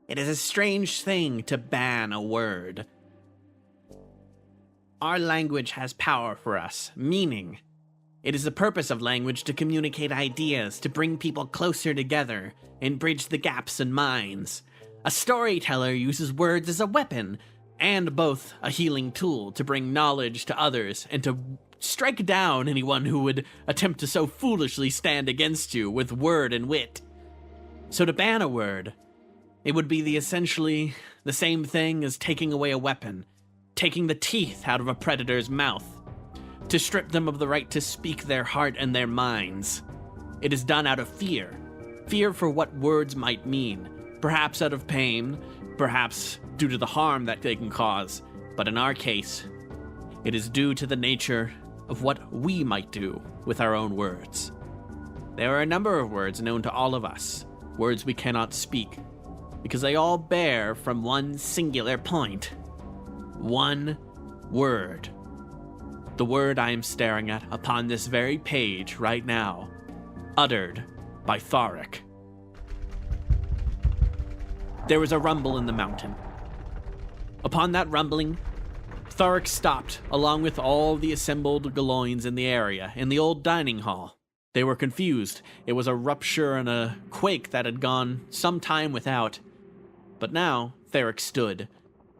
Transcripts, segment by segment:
It is a strange thing to ban a word. Our language has power for us, meaning. It is the purpose of language to communicate ideas, to bring people closer together, and bridge the gaps in minds. A storyteller uses words as a weapon, and both a healing tool to bring knowledge to others, and to strike down anyone who would attempt to so foolishly stand against you with word and wit. So to ban a word, it would be essentially the same thing as taking away a weapon, taking the teeth out of a predator's mouth, to strip them of the right to speak their heart and their minds. It is done out of fear. Fear for what words might mean, perhaps out of pain, perhaps due to the harm that they can cause, but in our case, it is due to the nature of what we might do with our own words. There are a number of words known to all of us, words we cannot speak, because they all bear from one singular point. One word. The word I am staring at upon this very page right now, uttered by Tharic. There was a rumble in the mountain. Upon that rumbling, Tharic stopped, along with all the assembled Galoins in the area, in the old dining hall. They were confused. It was a rupture and a quake that had gone some time without. But now, Tharic stood,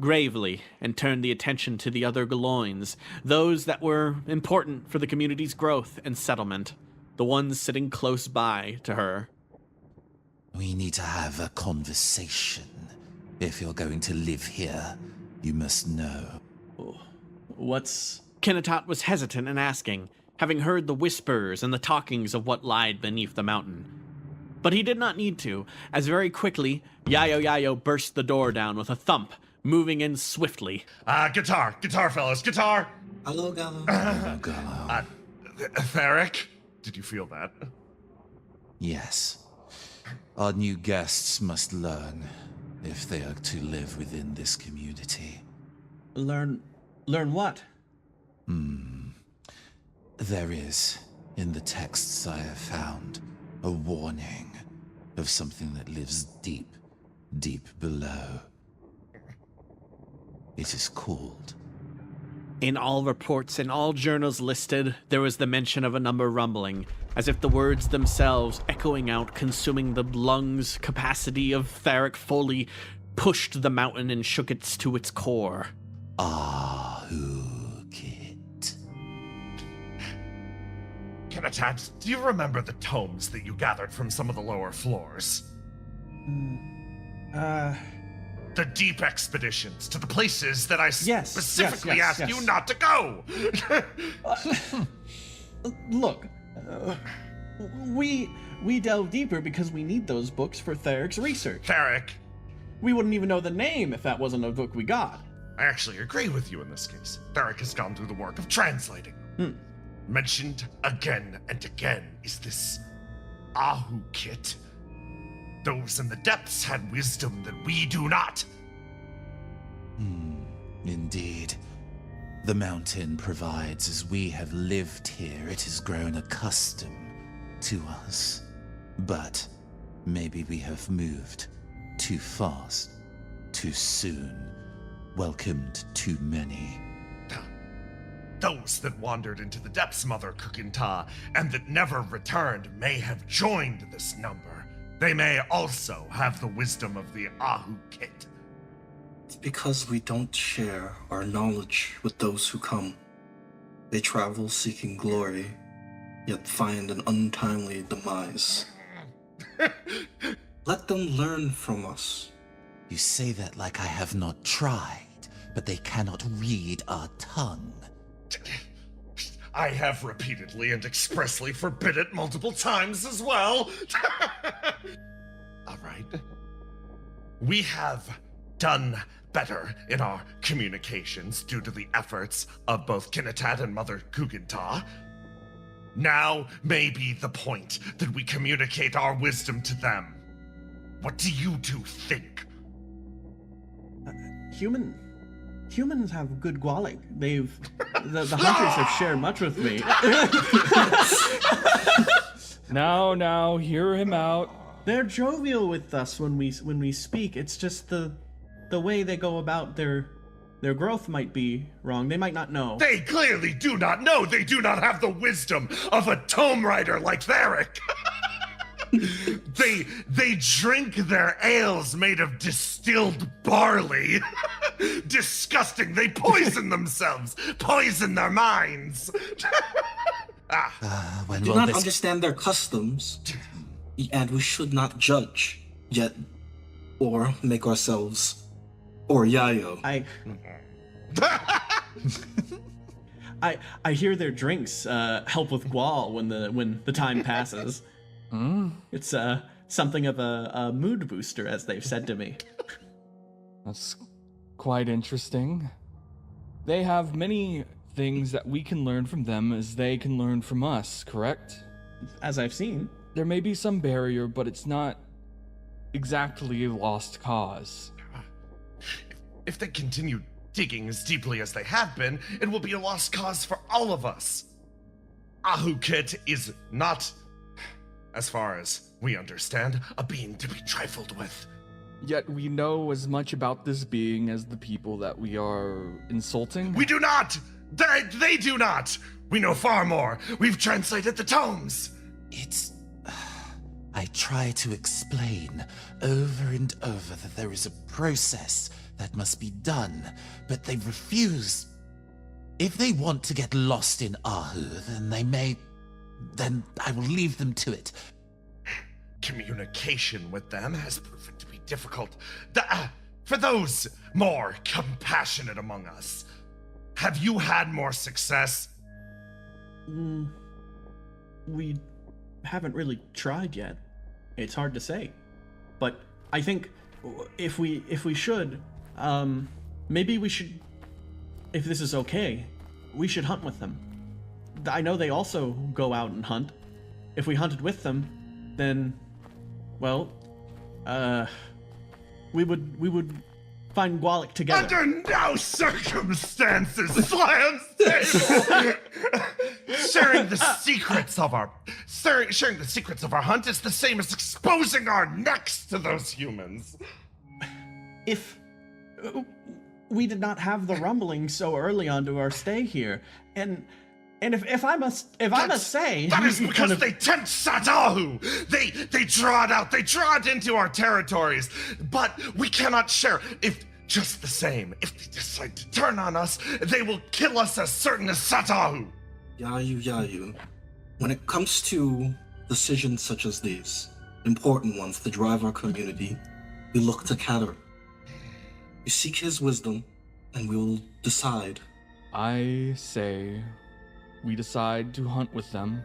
gravely, and turned the attention to the other Galoins, those that were important for the community's growth and settlement, the ones sitting close by to her. We need to have a conversation. If you're going to live here, you must know. What's... Mendatat was hesitant in asking, having heard the whispers and the talkings of what lied beneath the mountain. But he did not need to, as very quickly, Yayo burst the door down with a thump, moving in swiftly. Guitar, fellas, guitar! Hello, Gallo. Hello, Gallo. Tharic, did you feel that? Yes. Our new guests must learn if they are to live within this community. Learn what? There is, in the texts I have found, a warning of something that lives deep, deep below. It is called... In all reports and all journals listed, there was the mention of a number rumbling, as if the words themselves echoing out, consuming the lungs' capacity of Tharic fully, pushed the mountain and shook it to its core. Ahukit. Mendatat, do you remember the tomes that you gathered from some of the lower floors? The deep expeditions to the places that I specifically asked you not to go! Look, we delve deeper because we need those books for Tharic's research. Tharic, We wouldn't even know the name if that wasn't a book we got. I actually agree with you in this case. Tharic has gone through the work of translating. Mentioned again and again is this Ahukit. Those in the depths had wisdom that we do not. Indeed. The mountain provides as we have lived here, it has grown accustomed to us. But maybe we have moved too fast, too soon, welcomed too many. Those that wandered into the depths, Mother Kukinta, and that never returned may have joined this number. They may also have the wisdom of the Ahukit. It's because we don't share our knowledge with those who come. They travel seeking glory, yet find an untimely demise. Let them learn from us. You say that like I have not tried, but they cannot read our tongue. I have repeatedly and expressly forbid it multiple times as well. All right. We have done better in our communications due to the efforts of both Mendatat and Mother Kuginta. Now may be the point that we communicate our wisdom to them. What do you two think? Humans have good gwalik. The hunters have shared much with me. Now, hear him out. They're jovial with us when we speak. It's just the way they go about their growth might be wrong. They might not know. They clearly do not know. They do not have the wisdom of a tome writer like Theric. They drink their ales made of distilled barley. Disgusting. They poison themselves, poison their minds. We do not understand their customs, and we should not judge yet or make ourselves or Yayo. I hear their drinks help with Hwal when the time passes. It's something of a mood booster, as they've said to me. That's quite interesting. They have many things that we can learn from them as they can learn from us, correct? As I've seen. There may be some barrier, but it's not exactly a lost cause. If they continue digging as deeply as they have been, it will be a lost cause for all of us. Ahukit is not, as far as we understand, a being to be trifled with. Yet we know as much about this being as the people that we are insulting. We do not! They do not! We know far more. We've translated the tomes. I try to explain over and over that there is a process that must be done, but they refuse. If they want to get lost in Ahu, then I will leave them to it. Communication with them has proven to be difficult. For those more compassionate among us, have you had more success? We haven't really tried yet. It's hard to say. But I think if we should, maybe we should, if this is okay, we should hunt with them. I know they also go out and hunt. If we hunted with them, then, well, we would find Gwalik together. Under no circumstances, slam table! Sharing the secrets of our hunt is the same as exposing our necks to those humans. If we did not have the rumbling so early onto our stay here, and if I must say, that is because they tempt Satahu. They draw it into our territories, but we cannot share. If they decide to turn on us, they will kill us as certain as Satahu. Yayu. When it comes to decisions such as these, important ones that drive our community, we look to Kater. We seek his wisdom, and we will decide. I say we decide to hunt with them,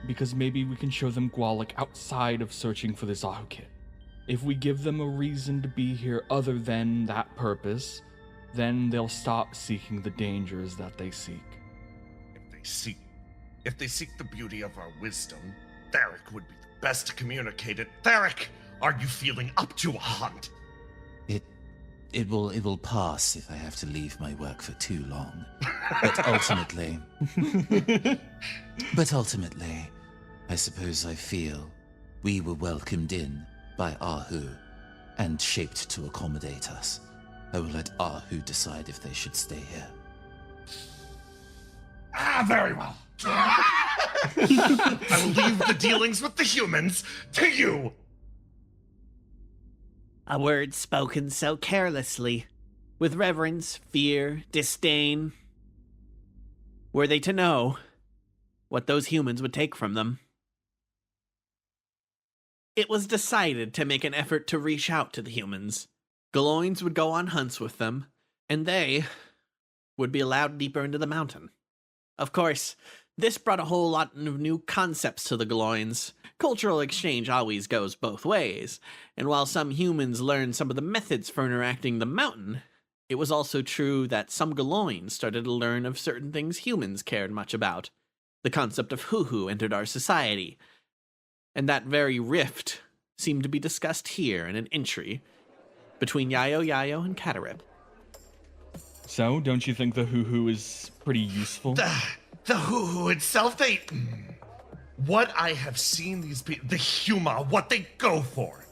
because maybe we can show them Gwalik outside of searching for this Ahukit. If we give them a reason to be here other than that purpose, then they'll stop seeking the dangers that they seek. If they seek the beauty of our wisdom, Theric would be the best to communicate it. Theric, are you feeling up to a hunt? It will pass if I have to leave my work for too long. But ultimately, I suppose I feel we were welcomed in by Ahu and shaped to accommodate us. I will let Ahu decide if they should stay here. Very well. I will leave the dealings with the humans to you. A word spoken so carelessly, with reverence, fear, disdain. Were they to know what those humans would take from them? It was decided to make an effort to reach out to the humans. Galoins would go on hunts with them, and they would be allowed deeper into the mountain. Of course, this brought a whole lot of new concepts to the Galoins. Cultural exchange always goes both ways, and while some humans learned some of the methods for interacting the mountain, it was also true that some Galoins started to learn of certain things humans cared much about. The concept of hoo-hoo entered our society, and that very rift seemed to be discussed here in an entry between Yayo and Katarib. So, don't you think the hoo-hoo is pretty useful? The hoo-hoo itself, what I have seen these people, the Huma, what they go for.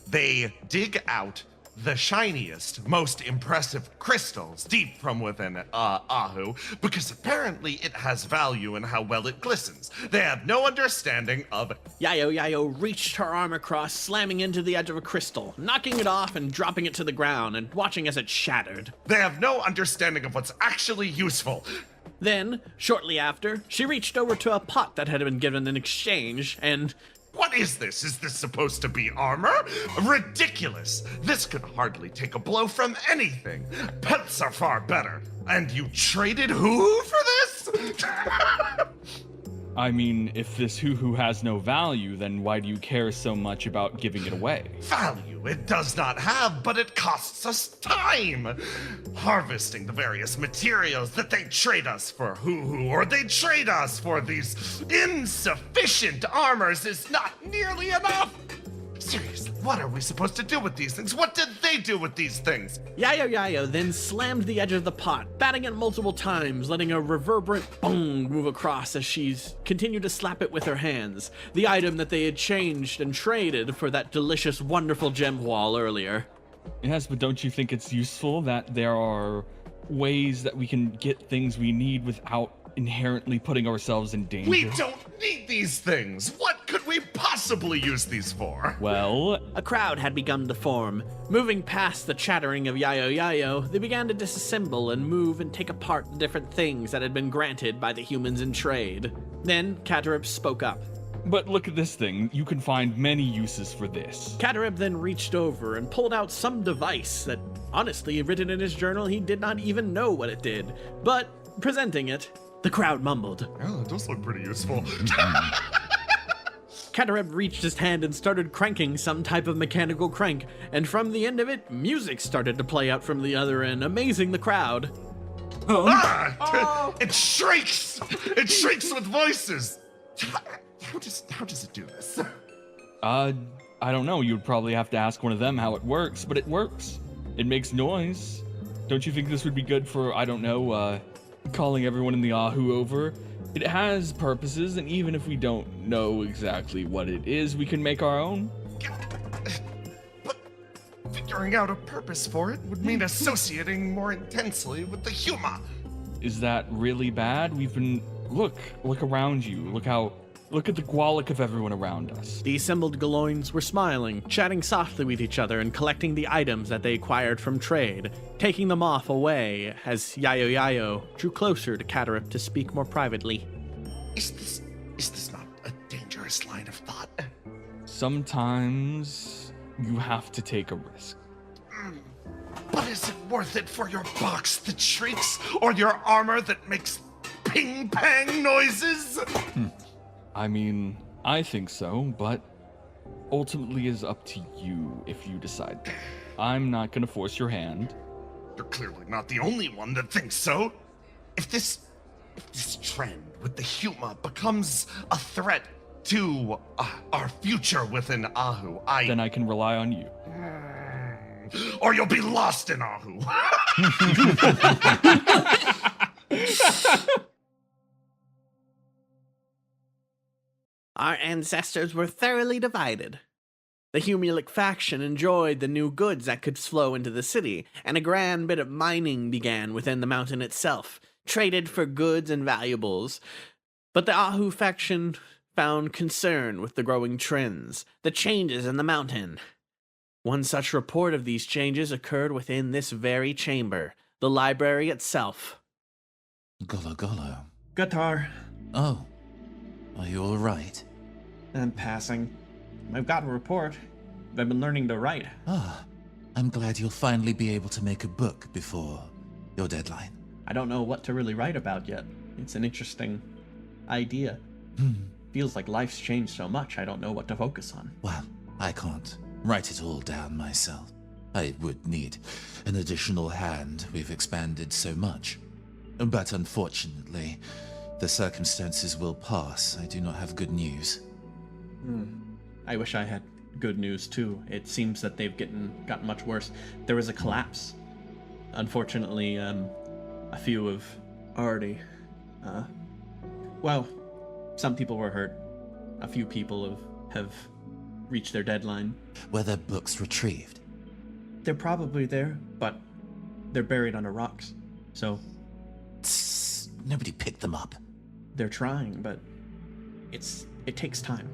They dig out the shiniest, most impressive crystals deep from within Ahu, because apparently it has value in how well it glistens. They have no understanding of... Yayo reached her arm across, slamming into the edge of a crystal, knocking it off and dropping it to the ground and watching as it shattered. They have no understanding of what's actually useful. Then, shortly after, she reached over to a pot that had been given in exchange and... What is this? Is this supposed to be armor? Ridiculous! This could hardly take a blow from anything. Pets are far better. And you traded Hoo for this? I mean, if this hoo-hoo has no value, then why do you care so much about giving it away? Value it does not have, but it costs us time. Harvesting the various materials that they trade us for hoo-hoo, or they trade us for these insufficient armors is not nearly enough. Seriously, what are we supposed to do with these things? What did they do with these things? Yayo then slammed the edge of the pot, batting it multiple times, letting a reverberant boom move across as she's continued to slap it with her hands, the item that they had changed and traded for that delicious, wonderful gem Hwal earlier. Yes, but don't you think it's useful that there are ways that we can get things we need without inherently putting ourselves in danger? We don't need these things. What could we possibly use these for? Well, A crowd had begun to form. Moving past the chattering of Yayo, they began to disassemble and move and take apart the different things that had been granted by the humans in trade. Then, Katarib spoke up. but look at this thing. You can find many uses for this. Katarib then reached over and pulled out some device that, honestly, written in his journal, he did not even know what it did. But, presenting it, the crowd mumbled. Oh, it does look pretty useful. Katarib reached his hand and started cranking some type of mechanical crank, and from the end of it, music started to play out from the other end, amazing the crowd. It shrieks! It shrieks with voices! How does it do this? I don't know. You'd probably have to ask one of them how it works, but it works. It makes noise. Don't you think this would be good for, I don't know, calling everyone in the Ahu over? It has purposes, and even if we don't know exactly what it is, we can make our own. But figuring out a purpose for it would mean associating more intensely with the Huma. Is that really bad? Look around you. Look at the Gwalik of everyone around us. The assembled Galoins were smiling, chatting softly with each other and collecting the items that they acquired from trade, taking them off away as Yayo drew closer to Katarib to speak more privately. Is this not a dangerous line of thought? Sometimes you have to take a risk. But is it worth it for your box that shrieks, or your armor that makes ping-pang noises? I mean, I think so, but ultimately it's up to you if you decide. I'm not gonna force your hand. You're clearly not the only one that thinks so. If this trend with the Huma becomes a threat to our future within Ahu, Then I can rely on you. Or you'll be lost in Ahu. Our ancestors were thoroughly divided. The Humulic faction enjoyed the new goods that could flow into the city, and a grand bit of mining began within the mountain itself, traded for goods and valuables. But the Ahu faction found concern with the growing trends, the changes in the mountain. One such report of these changes occurred within this very chamber, the library itself. Golo. Guitar. Oh, are you all right? I'm passing. I've got a report. I've been learning to write. I'm glad you'll finally be able to make a book before your deadline. I don't know what to really write about yet. It's an interesting idea. Feels like life's changed so much, I don't know what to focus on. Well, I can't write it all down myself. I would need an additional hand. We've expanded so much. But unfortunately, the circumstances will pass. I do not have good news. I wish I had good news too. It seems that they've gotten much worse. There was a collapse. Unfortunately, a few have already, Some people were hurt. A few people have reached their deadline. Were their books retrieved? They're probably there, but they're buried under rocks. So Tss, nobody picked them up. they're trying, but it takes time.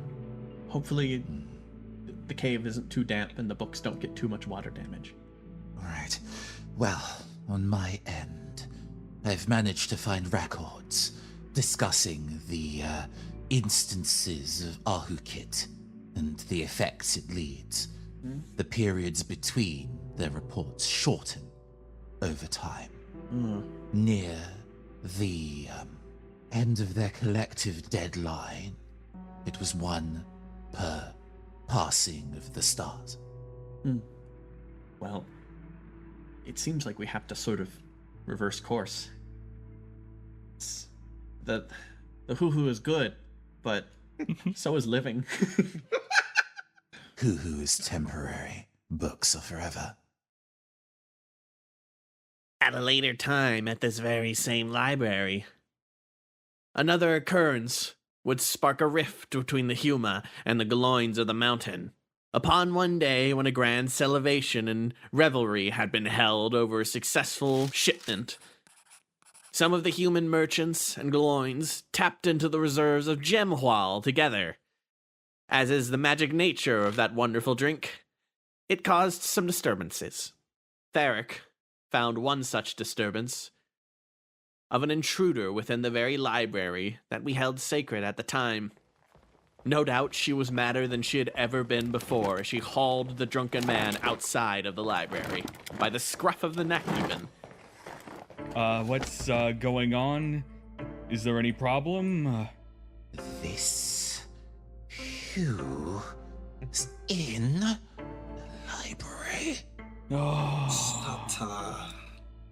Hopefully the cave isn't too damp and the books don't get too much water damage. Right. Well, on my end, I've managed to find records discussing the instances of Ahukit and the effects it leads. The periods between their reports shorten over time. Near the end of their collective deadline, it was one per passing of the stars. Well, it seems like we have to sort of reverse course. The hoo-hoo is good, but so is living. Hoo-hoo is temporary. Books are forever. At a later time at this very same library, another occurrence would spark a rift between the Huma and the Galoins of the mountain. Upon one day when a grand celebration and revelry had been held over a successful shipment, some of the human merchants and Galoins tapped into the reserves of gem Hwal together. As is the magic nature of that wonderful drink, it caused some disturbances. Theric found one such disturbance of an intruder within the very library that we held sacred at the time. No doubt she was madder than she had ever been before as she hauled the drunken man outside of the library, by the scruff of the neck even. What's going on? Is there any problem? This who is in the library? Satahu.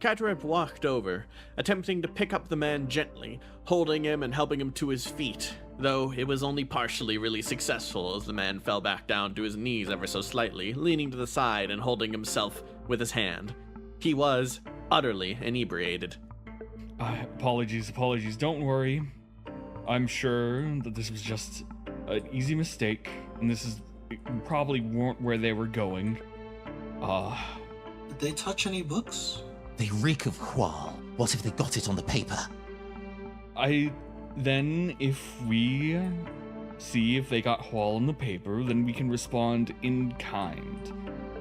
Katarep walked over, attempting to pick up the man gently, holding him and helping him to his feet, though it was only partially really successful as the man fell back down to his knees ever so slightly, leaning to the side and holding himself with his hand. He was utterly inebriated. Apologies. Don't worry. I'm sure that this was just an easy mistake, and this is probably weren't where they were going. Did they touch any books? They reek of Hwal. What if they got it on the paper? Then if we see if they got Hwal in the paper, then we can respond in kind.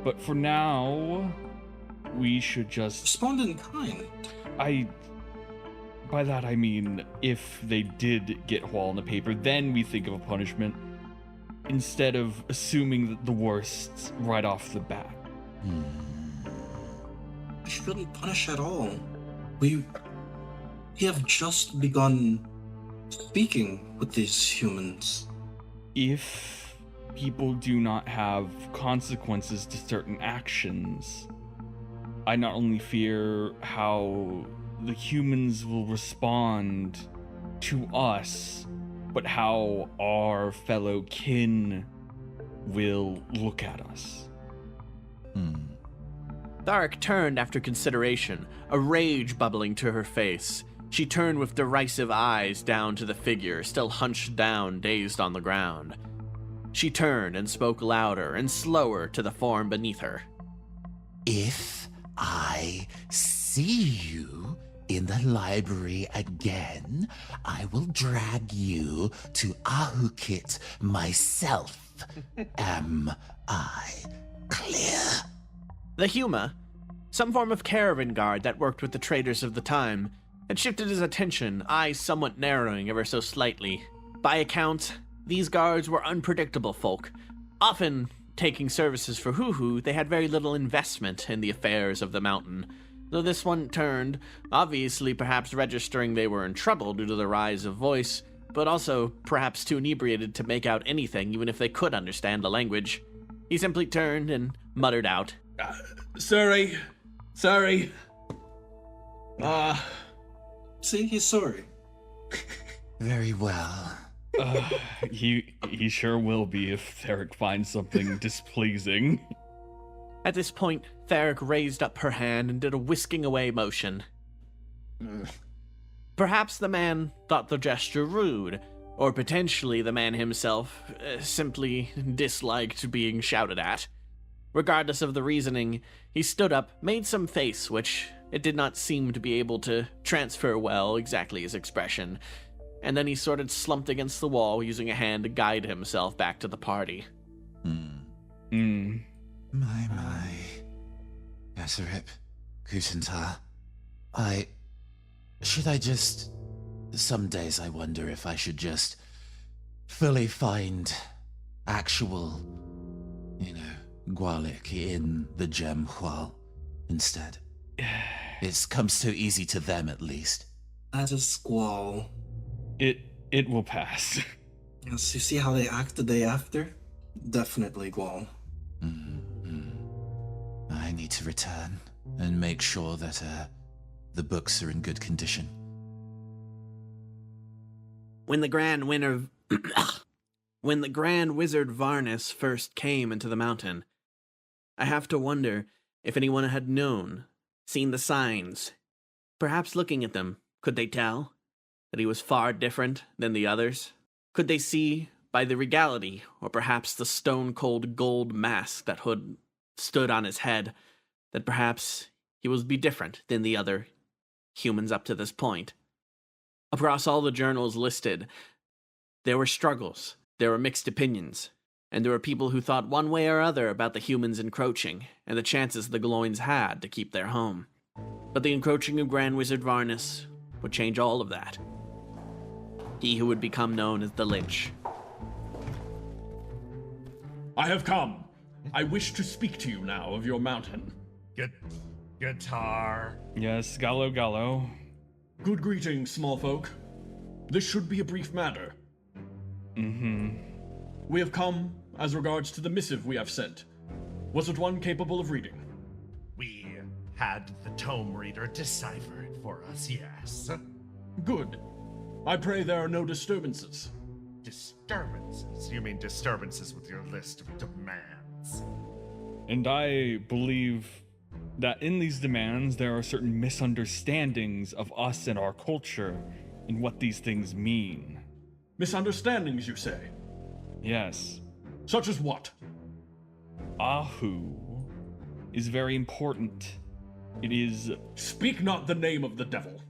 But for now, we should just... Respond in kind. By that I mean, if they did get Hwal in the paper, then we think of a punishment, instead of assuming the worst right off the bat. We shouldn't punish at all. We have just begun speaking with these humans. If people do not have consequences to certain actions, I not only fear how the humans will respond to us, but how our fellow kin will look at us. Tharic turned after consideration, a rage bubbling to her face. She turned with derisive eyes down to the figure, still hunched down, dazed on the ground. She turned and spoke louder and slower to the form beneath her. If I see you in the library again, I will drag you to Ahukit myself. Am I clear? The Huma, some form of caravan guard that worked with the traders of the time, had shifted his attention, eyes somewhat narrowing ever so slightly. By account, these guards were unpredictable folk. Often taking services for Hoo-Hoo, they had very little investment in the affairs of the mountain. Though this one turned, obviously perhaps registering they were in trouble due to the rise of voice, but also perhaps too inebriated to make out anything even if they could understand the language. He simply turned and muttered out, Sorry. See, he's sorry. Very well. He sure will be if Theric finds something displeasing. At this point, Theric raised up her hand and did a whisking away motion. Perhaps the man thought the gesture rude, Or potentially the man himself simply disliked being shouted at. Regardless of the reasoning, he stood up, made some face, which it did not seem to be able to transfer well exactly his expression, and then he sort of slumped against the wall, using a hand to guide himself back to the party. My. Yasserip, Kusanta. Should I just... Some days I wonder if I should just fully find actual, Gwalik in the gem Hwal instead. It comes so easy to them, at least. As a squall. It will pass. Yes, you see how they act the day after? Definitely Gwal. I need to return and make sure that the books are in good condition. When the Grand Wizard Varnus first came into the mountain, I have to wonder if anyone had known, seen the signs. Perhaps looking at them, could they tell that he was far different than the others? Could they see by the regality, or perhaps the stone-cold gold mask that stood on his head, that perhaps he would be different than the other humans up to this point? Across all the journals listed, there were struggles, there were mixed opinions, and there were people who thought one way or other about the humans encroaching, and the chances the Galoins had to keep their home. But the encroaching of Grand Wizard Varnus would change all of that. He who would become known as the Lich. I have come. I wish to speak to you now of your mountain. Guitar. Yes, Gallo. Good greetings, small folk. This should be a brief matter. We have come as regards to the missive we have sent. Was it one capable of reading? We had the tome reader decipher it for us, yes. Good. I pray there are no disturbances. Disturbances? You mean disturbances with your list of demands? And I believe that in these demands there are certain misunderstandings of us and our culture and what these things mean. Misunderstandings, you say? Yes. Such as what? Ahu is very important. It is... Speak not the name of the devil.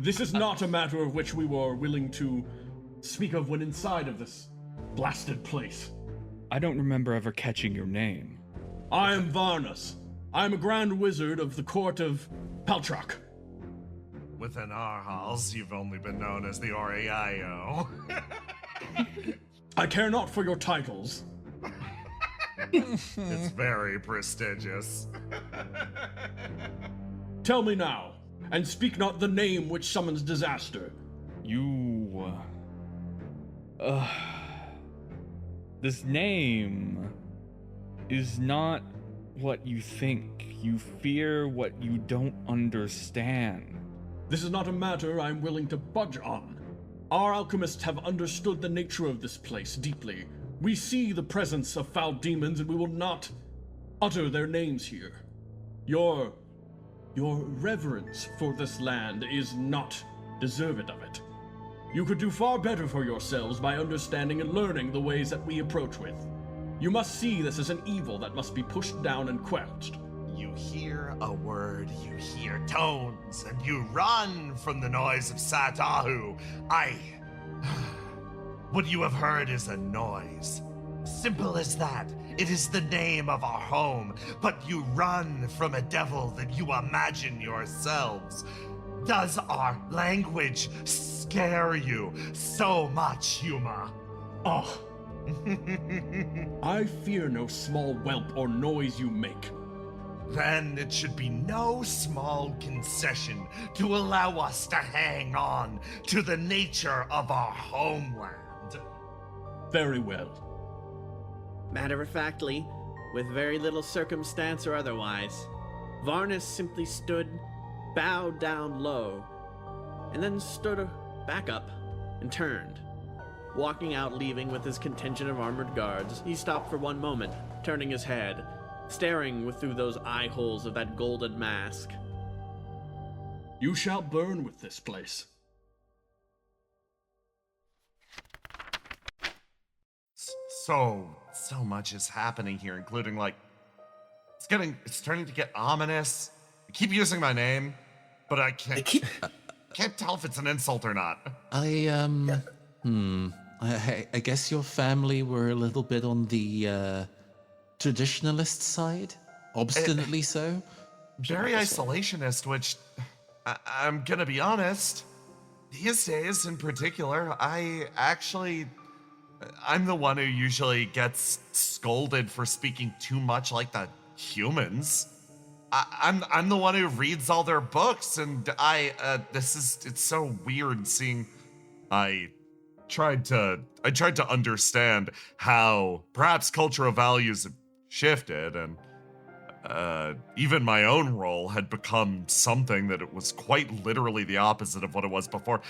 This is not a matter of which we were willing to speak of when inside of this blasted place. I don't remember ever catching your name. I am Varnus. I am a Grand Wizard of the court of Paltrak. Within our halls, you've only been known as the Oriaio. I care not for your titles. It's very prestigious. Tell me now, and speak not the name which summons disaster. This name is not what you think. You fear what you don't understand. This is not a matter I am willing to budge on. Our alchemists have understood the nature of this place deeply. We see the presence of foul demons, and we will not utter their names here. Your reverence for this land is not deserved of it. You could do far better for yourselves by understanding and learning the ways that we approach with. You must see this as an evil that must be pushed down and quenched. You hear a word, you hear tones, and you run from the noise of Satahu. What you have heard is a noise. Simple as that. It is the name of our home, but you run from a devil that you imagine yourselves. Does our language scare you so much, Huma? Oh. I fear no small whelp or noise you make. Then it should be no small concession to allow us to hang on to the nature of our homeland. Very well. Matter-of-factly, with very little circumstance or otherwise, Varnus simply stood, bowed down low, and then stood back up and turned. Walking out, leaving with his contingent of armored guards, he stopped for one moment, turning his head, staring through those eye holes of that golden mask. You shall burn with this place. so much is happening here, including like it's turning to get ominous. I keep using my name, but I can't tell if it's an insult or not. I guess your family were a little bit on the traditionalist side, obstinately so. Very isolationist, which I'm gonna be honest, these days in particular, I'm the one who usually gets scolded for speaking too much like the humans. I'm the one who reads all their books, and it's so weird seeing. I tried to understand how perhaps cultural values have shifted, and even my own role had become something that it was quite literally the opposite of what it was before.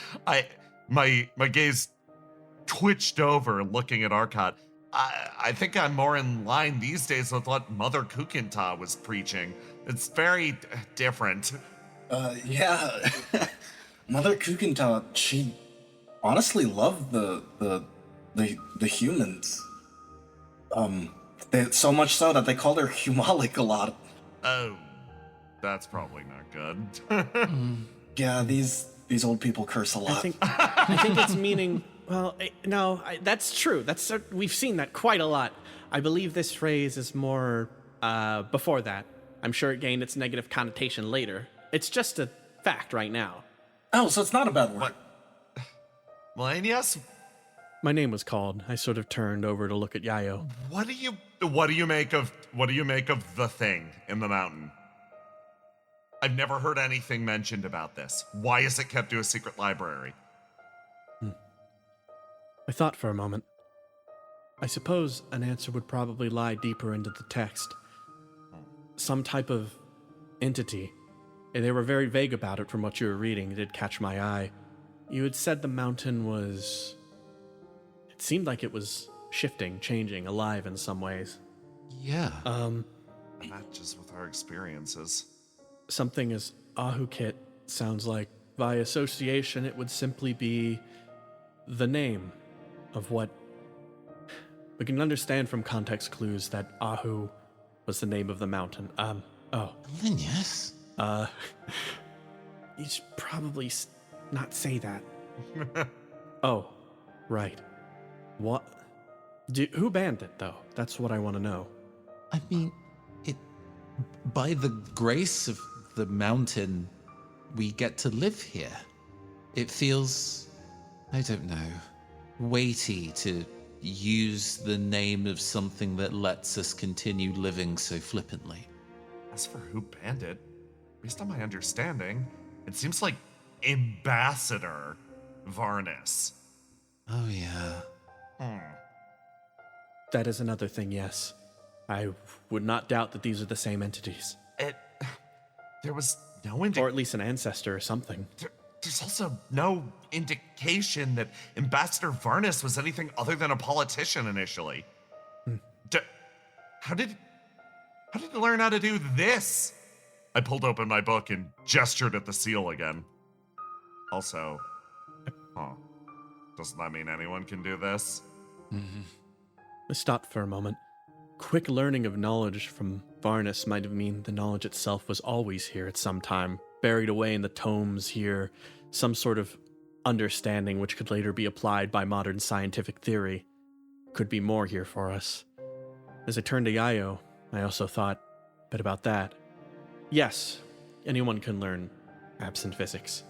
My gaze twitched over looking at Arcot. I think I'm more in line these days with what Mother Kukinta was preaching. It's very different. Yeah. Mother Kukinta, she honestly loved the humans. So much so that they called her Humalik a lot. Oh, that's probably not good. Yeah, these old people curse a lot. I think it's meaning. Well, no, that's true. We've seen that quite a lot. I believe this phrase is more before that. I'm sure it gained its negative connotation later. It's just a fact right now. Oh, so it's not a bad word. Melanius? My name was called. I sort of turned over to look at Yayo. What do you make of the thing in the mountain? I've never heard anything mentioned about this. Why is it kept to a secret library? I thought for a moment. I suppose an answer would probably lie deeper into the text. Some type of entity. They were very vague about it from what you were reading. It did catch my eye. You had said the mountain was... It seemed like it was shifting, changing, alive in some ways. Yeah. Matches with our experiences. Something as Ahukit sounds like, by association, it would simply be the name of what... We can understand from context clues that Ahu was the name of the mountain. Linus? You should probably not say that. Oh, right. What? Who banned it, though? That's what I want to know. I mean, by the grace of the mountain, we get to live here. It feels, I don't know, weighty to use the name of something that lets us continue living so flippantly. As for who banned it, based on my understanding, it seems like Ambassador Varnus. Oh, yeah. That is another thing, yes. I would not doubt that these are the same entities. There was no Or at least an ancestor or something. There's also no indication that Ambassador Varnus was anything other than a politician initially. How did you learn how to do this? I pulled open my book and gestured at the seal again. Also, doesn't that mean anyone can do this? I stopped for a moment. Quick learning of knowledge from Varnus might have meant the knowledge itself was always here at some time, buried away in the tomes here, some sort of understanding which could later be applied by modern scientific theory. Could be more here for us. As I turned to Yayo, I also thought a bit about that. Yes, anyone can learn absent physics.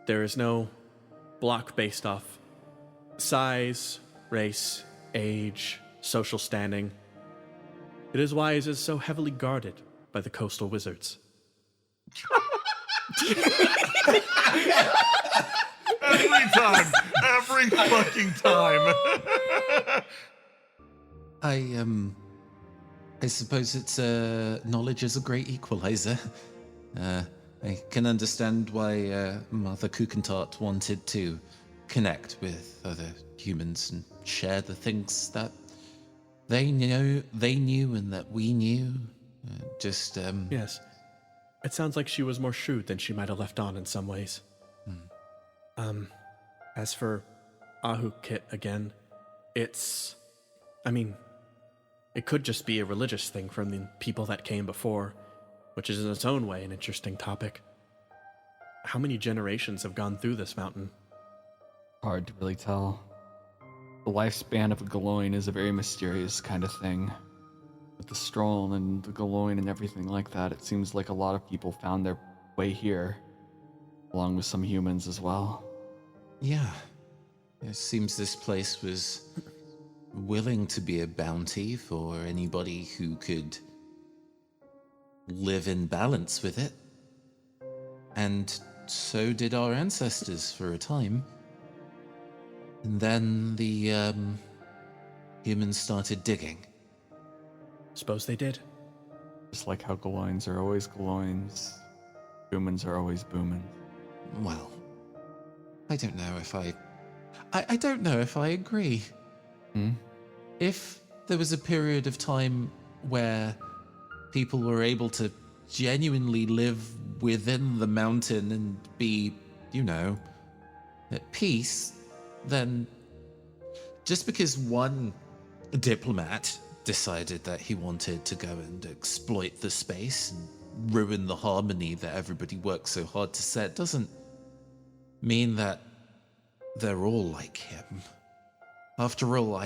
There is no block based off size, race, age, social standing. It is why it is so heavily guarded by the coastal wizards. Every fucking time. I suppose it's knowledge is a great equalizer. I can understand why Mother Kukentat wanted to connect with other humans and share the things that they knew and that we knew. Yes. It sounds like she was more shrewd than she might have left on in some ways. As for Ahukit again, it's I mean, it could just be a religious thing from the people that came before, which is in its own way an interesting topic. How many generations have gone through this mountain? Hard to really tell. The lifespan of a Galoin is a very mysterious kind of thing. With the Stroll and the Galoin and everything like that, it seems like a lot of people found their way here, along with some humans as well. Yeah. It seems this place was willing to be a bounty for anybody who could live in balance with it. And so did our ancestors for a time. And then the humans started digging. Suppose they did. Just like how Galoins are always Galoins, Boomins are always Boomins. Well, I don't know if I don't know if I agree. If there was a period of time where people were able to genuinely live within the mountain and be, at peace, then just because one diplomat decided that he wanted to go and exploit the space and ruin the harmony that everybody works so hard to set doesn't mean that they're all like him. After all,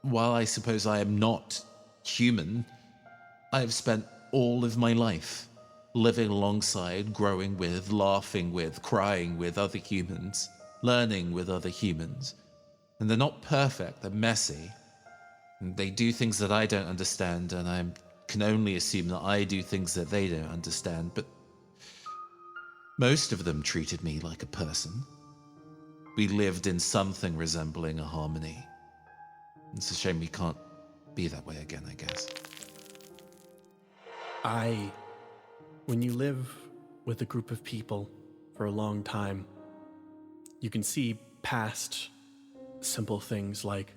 while I suppose I am not human, I have spent all of my life living alongside, growing with, laughing with, crying with other humans, learning with other humans. And they're not perfect, they're messy. And they do things that I don't understand, and I can only assume that I do things that they don't understand, but most of them treated me like a person. We lived in something resembling a harmony. It's a shame we can't be that way again, I guess. When you live with a group of people for a long time, you can see past simple things like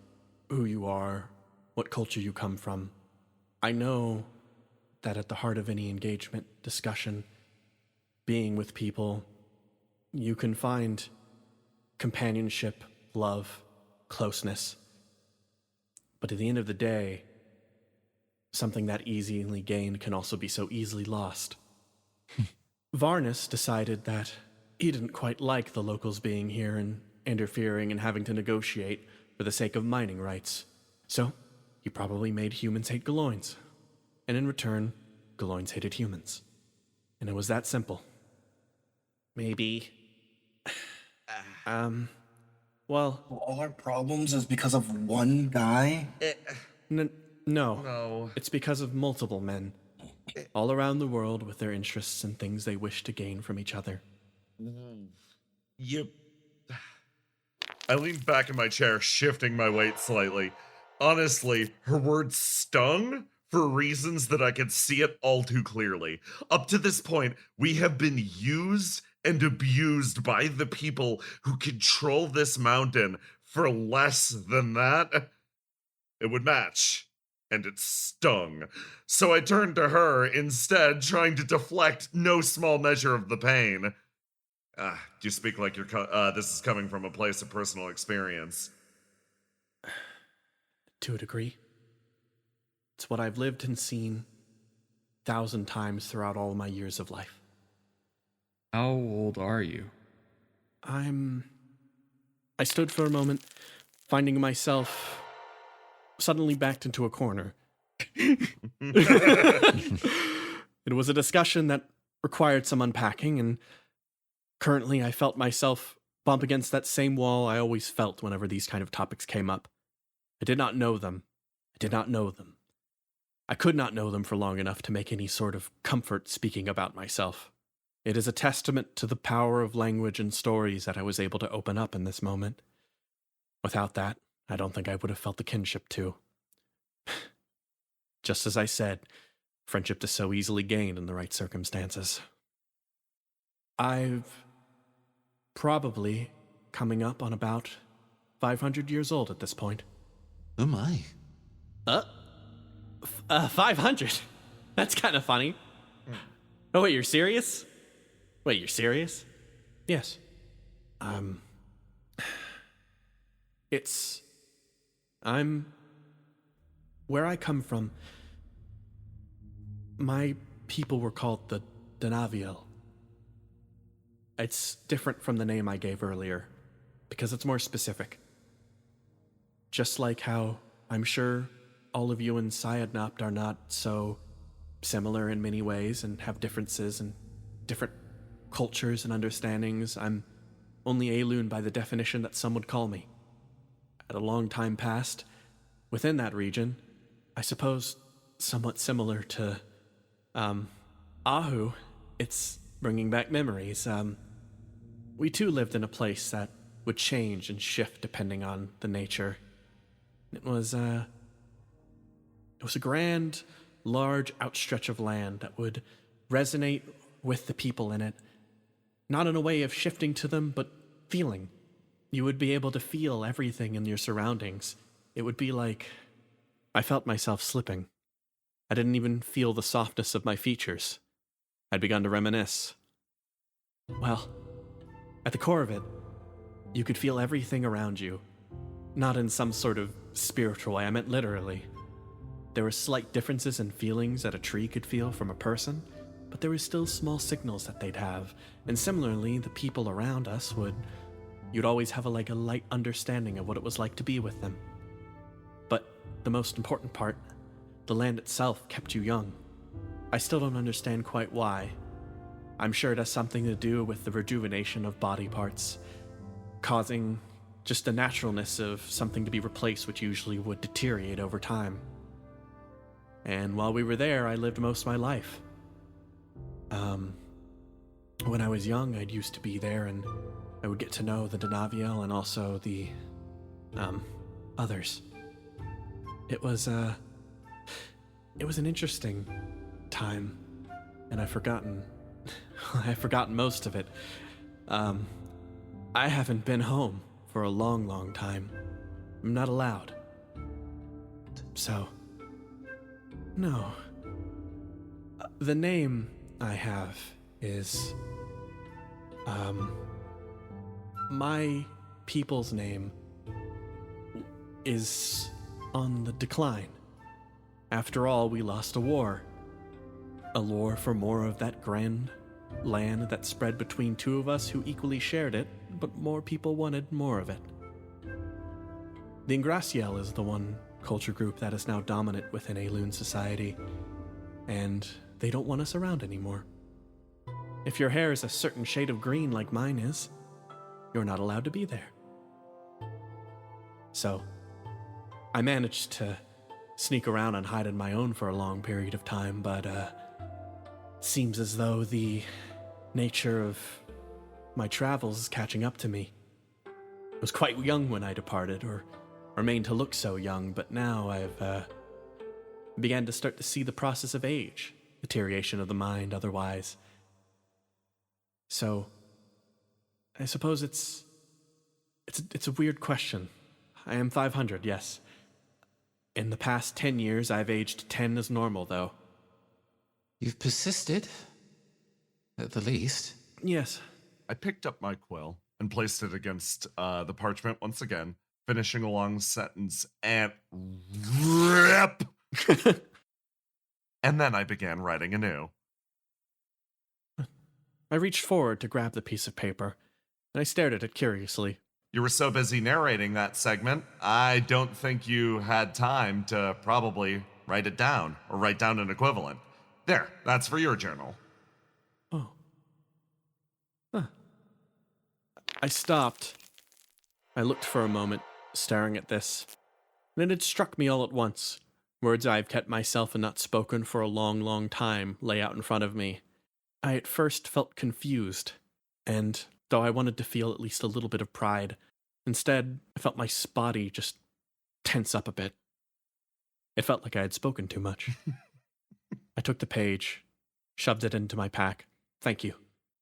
who you are, what culture you come from. I know that at the heart of any engagement, discussion, being with people, you can find companionship, love, closeness. But at the end of the day, something that easily gained can also be so easily lost. Varnus decided that he didn't quite like the locals being here and interfering and having to negotiate for the sake of mining rights. So, he probably made humans hate Galoins. And in return, Galoins hated humans. And it was that simple. Maybe. Well... All our problems is because of one guy? No. No. It's because of multiple men. All around the world with their interests and things they wish to gain from each other. I leaned back in my chair, shifting my weight slightly. Honestly, her words stung for reasons that I could see it all too clearly. Up to this point, we have been used and abused by the people who control this mountain. For less than that, it would match. And it stung. So I turned to her instead, trying to deflect no small measure of the pain. You speak like this is coming from a place of personal experience. To a degree. It's what I've lived and seen 1,000 times throughout all my years of life. How old are you? I stood for a moment, finding myself suddenly backed into a corner. It was a discussion that required some unpacking, and currently I felt myself bump against that same wall I always felt whenever these kind of topics came up. I did not know them. I could not know them for long enough to make any sort of comfort speaking about myself. It is a testament to the power of language and stories that I was able to open up in this moment. Without that, I don't think I would have felt the kinship too. Just as I said, friendship is so easily gained in the right circumstances. I've probably coming up on about 500 years old at this point. Oh my. 500? That's kind of funny. Oh, wait, you're serious? Yes. I'm where I come from, my people were called the Denaviel. It's different from the name I gave earlier, because it's more specific. Just like how I'm sure all of you in Syadnopt are not so similar in many ways and have differences and different cultures and understandings, I'm only Elun by the definition that some would call me. At a long time past, within that region, I suppose somewhat similar to, Ahu, it's bringing back memories. We too lived in a place that would change and shift depending on the nature. It was a grand, large outstretch of land that would resonate with the people in it, not in a way of shifting to them, but feeling. You would be able to feel everything in your surroundings. It would be like I felt myself slipping. I didn't even feel the softness of my features. I'd begun to reminisce. Well, at the core of it, you could feel everything around you. Not in some sort of spiritual way, I meant literally. There were slight differences in feelings that a tree could feel from a person, but there were still small signals that they'd have. And similarly, the people around us you'd always have a light understanding of what it was like to be with them. But the most important part, the land itself kept you young. I still don't understand quite why. I'm sure it has something to do with the rejuvenation of body parts, causing just the naturalness of something to be replaced which usually would deteriorate over time. And while we were there, I lived most of my life. When I was young, I'd used to be there, and I would get to know the Denaviel and also the, others. It was an interesting time, and I've forgotten most of it. I haven't been home for a long, long time. I'm not allowed. So, no. The name I have is, my people's name is on the decline. After all, we lost a war. A war for more of that grand land that spread between two of us who equally shared it, but more people wanted more of it. The Ingraciel is the one culture group that is now dominant within Elun society, and they don't want us around anymore. If your hair is a certain shade of green like mine is, you're not allowed to be there. So, I managed to sneak around and hide on my own for a long period of time, but seems as though the nature of my travels is catching up to me. I was quite young when I departed, or remained to look so young, but now I've began to start to see the process of age, deterioration of the mind otherwise. So, I suppose it's a weird question. I am 500, yes. In the past 10 years, I've aged 10 as normal, though. You've persisted, at the least. Yes. I picked up my quill and placed it against the parchment once again, finishing a long sentence and rip. And then I began writing anew. I reached forward to grab the piece of paper, and I stared at it curiously. You were so busy narrating that segment, I don't think you had time to probably write it down, or write down an equivalent. There, that's for your journal. Oh. Huh. I stopped. I looked for a moment, staring at this. And it had struck me all at once. Words I've kept myself and not spoken for a long, long time lay out in front of me. I at first felt confused, and though I wanted to feel at least a little bit of pride, instead I felt my body just tense up a bit. It felt like I had spoken too much. I took the page, shoved it into my pack. Thank you.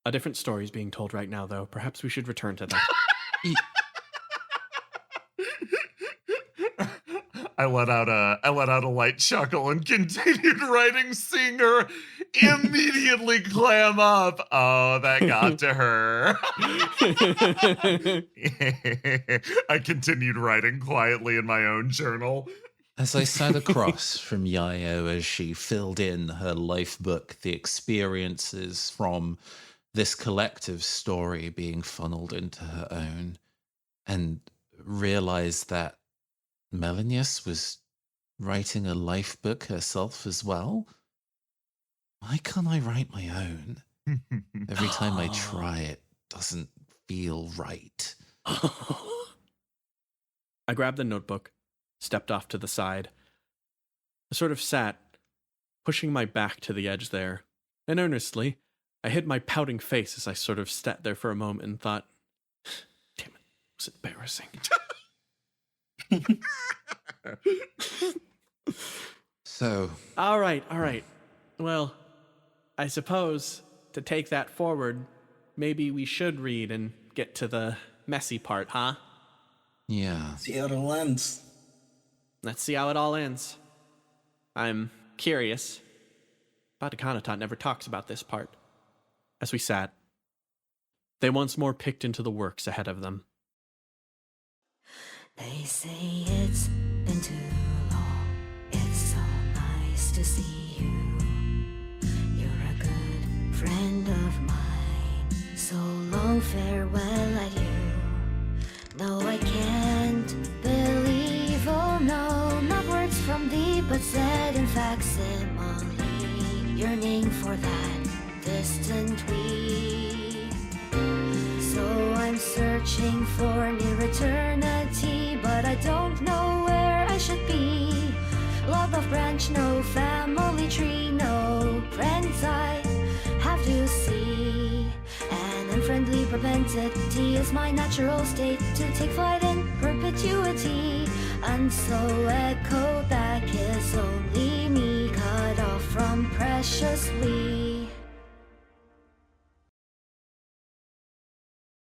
A different story is being told right now, though. Perhaps we should return to that. I let out a light chuckle and continued writing, seeing her immediately clam up. Oh, that got to her. I continued writing quietly in my own journal. As I sat across from Yayo as she filled in her life book, the experiences from this collective story being funneled into her own, and realized that Melanius was writing a life book herself as well. Why can't I write my own? Every time I try, it doesn't feel right. I grabbed the notebook, stepped off to the side. I sort of sat, pushing my back to the edge there, and earnestly, I hid my pouting face as I sort of sat there for a moment and thought, damn it, it was embarrassing. So, All right. Well, I suppose to take that forward, maybe we should read and get to the messy part, huh? yeah. See how it ends. Let's see how it all ends. I'm curious. Mendatat never talks about this part. As we sat, they once more picked into the works ahead of them. They say it's been too long. It's so nice to see you. You're a good friend of mine. So long farewell at you. No, I can't believe, oh no, not words from thee, but said in facsimile, yearning for that distant we. So I'm searching for near eternity, but I don't know where I should be. Love of branch, no family tree, no friends I have to see. An unfriendly propensity is my natural state to take flight in perpetuity. And so echo back is only me, cut off from precious we.